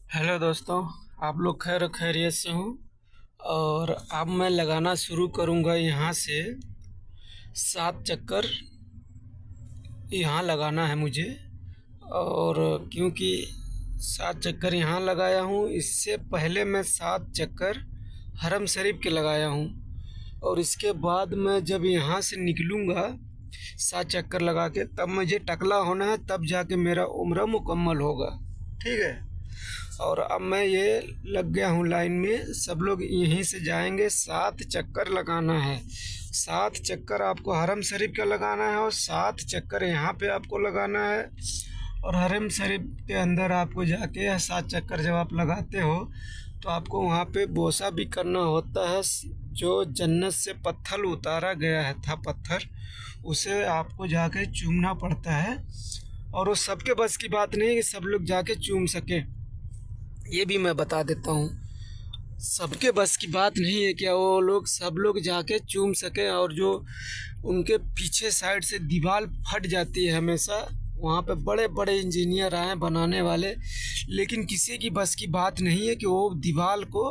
Hello दोस्तों। आप लोग खैर खैरियत से हूँ। और अब मैं लगाना शुरू करूँगा। यहाँ से 7 चक्कर यहाँ लगाना है मुझे। और क्योंकि 7 चक्कर यहाँ लगाया हूँ, इससे पहले मैं 7 चक्कर हरम शरीफ के लगाया हूँ। और इसके बाद मैं जब यहाँ से निकलूँगा 7 चक्कर लगा के, तब मुझे टकला होना है, तब जाके मेरा उम्रा मुकम्मल होगा। ठीक है। और अब मैं ये लग गया हूँ लाइन में। सब लोग यहीं से जाएंगे। 7 चक्कर लगाना है। 7 चक्कर आपको हरम शरीफ का लगाना है और 7 चक्कर यहाँ पे आपको लगाना है। और हरम शरीफ के अंदर आपको जाके 7 चक्कर जब आप लगाते हो तो आपको वहाँ पे बोसा भी करना होता है। जो जन्नत से पत्थर उतारा गया है था, पत्थर, उसे आपको जाके चूमना पड़ता है। और वो सबके बस की बात नहीं है कि सब लोग जाके चूम सके। ये भी मैं बता देता हूँ, सबके बस की बात नहीं है क्या वो लोग सब लोग जाके चूम सके। और जो उनके पीछे साइड से दीवार फट जाती है हमेशा, वहाँ पे बड़े बड़े इंजीनियर आए बनाने वाले, लेकिन किसी की बस की बात नहीं है कि वो दीवार को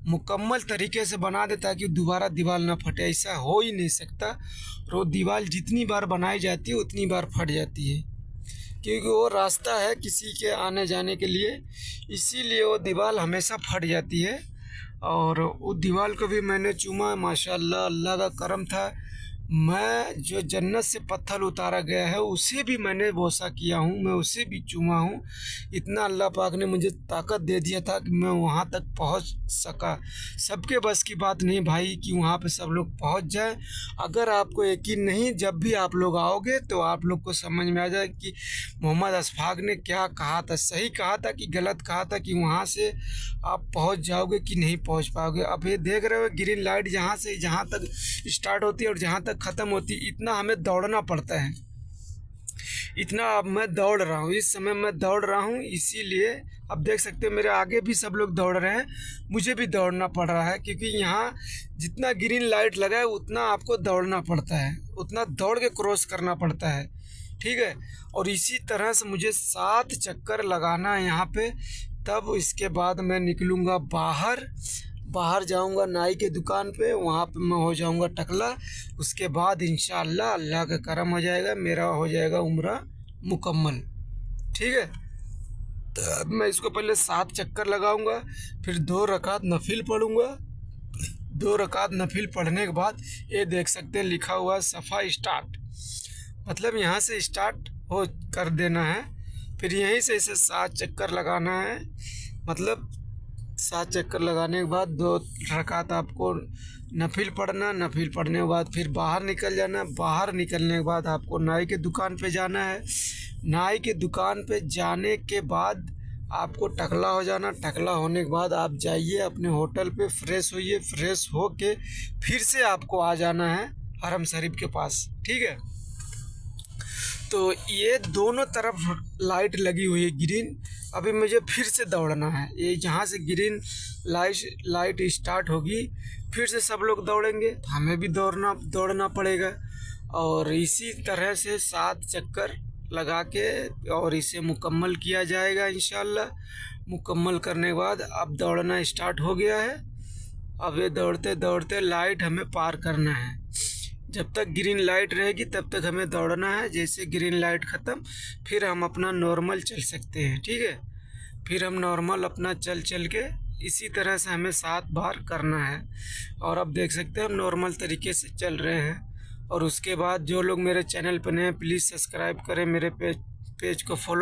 मुकम्मल तरीके से बना दे ताकि दोबारा दीवार ना फटे। ऐसा हो ही नहीं सकता। और वो दीवार जितनी बार बनाई जाती है उतनी बार फट जाती है, क्योंकि वो रास्ता है किसी के आने जाने के लिए, इसीलिए वो दीवार हमेशा फट जाती है। और उस दीवार को भी मैंने चूमा, माशाल्लाह, अल्लाह का करम था। मैं जो जन्नत से पत्थर उतारा गया है उसे भी मैंने बोसा किया हूँ, मैं उसे भी चूमा हूँ। इतना अल्लाह पाक ने मुझे ताकत दे दिया था कि मैं वहाँ तक पहुँच सका। सबके बस की बात नहीं भाई कि वहाँ पे सब लोग पहुँच जाए। अगर आपको यकीन नहीं, जब भी आप लोग आओगे तो आप लोग को समझ में आ जाए कि मोहम्मद अशफाक ने क्या कहा था, सही कहा था कि गलत कहा था, कि वहाँ से आप पहुँच जाओगे कि नहीं पहुँच पाओगे। अब ये देख रहे हो ग्रीन लाइट जहाँ से जहाँ तक स्टार्ट होती है और जहाँ तक ख़त्म होती है, इतना हमें दौड़ना पड़ता है। इतना अब मैं दौड़ रहा हूँ, इस समय मैं दौड़ रहा हूँ, इसीलिए अब देख सकते हो मेरे आगे भी सब लोग दौड़ रहे हैं, मुझे भी दौड़ना पड़ रहा है। क्योंकि यहाँ जितना ग्रीन लाइट लगा है उतना आपको दौड़ना पड़ता है, उतना दौड़ के क्रॉस करना पड़ता है। ठीक है। और इसी तरह से मुझे 7 चक्कर लगाना है यहाँ पे। तब इसके बाद मैं निकलूँगा बाहर जाऊंगा नाई के दुकान पे, वहाँ पे मैं हो जाऊंगा टकला। उसके बाद इंशाअल्लाह अल्लाह का करम हो जाएगा, मेरा हो जाएगा उम्रा मुकम्मल। ठीक है। तो अब मैं इसको पहले 7 चक्कर लगाऊंगा, फिर 2 रकात नफिल पढ़ूंगा। 2 रकात नफिल पढ़ने के बाद ये देख सकते हैं लिखा हुआ है सफ़ा स्टार्ट, मतलब यहाँ से स्टार्ट हो कर देना है। फिर यहीं से इसे 7 चक्कर लगाना है। मतलब 7 चक्कर लगाने के बाद 2 रकात आपको नफिल पढ़ना, नफिल पढ़ने के बाद फिर बाहर निकल जाना। बाहर निकलने के बाद आपको नाई के दुकान पे जाना है। नाई के दुकान पे जाने के बाद आपको टकला हो जाना। टकला होने के बाद आप जाइए अपने होटल पे, फ्रेश होइए। फ्रेश हो के फिर से आपको आ जाना है हरम शरीफ के पास। ठीक है। तो ये दोनों तरफ लाइट लगी हुई है ग्रीन। अभी मुझे फिर से दौड़ना है। ये जहाँ से ग्रीन लाइट स्टार्ट होगी फिर से सब लोग दौड़ेंगे, तो हमें भी दौड़ना पड़ेगा। और इसी तरह से 7 चक्कर लगा के और इसे मुकम्मल किया जाएगा इंशाल्लाह। मुकम्मल करने के बाद अब दौड़ना स्टार्ट हो गया है। अब ये दौड़ते दौड़ते लाइट हमें पार करना है। जब तक ग्रीन लाइट रहेगी तब तक हमें दौड़ना है। जैसे ग्रीन लाइट ख़त्म फिर हम अपना नॉर्मल चल सकते हैं। ठीक है। फिर हम नॉर्मल अपना चल के इसी तरह से हमें 7 बार करना है। और अब देख सकते हैं हम नॉर्मल तरीके से चल रहे हैं। और उसके बाद जो लोग मेरे चैनल पर नए हैं प्लीज़ सब्सक्राइब करें, मेरे पेज को फॉलो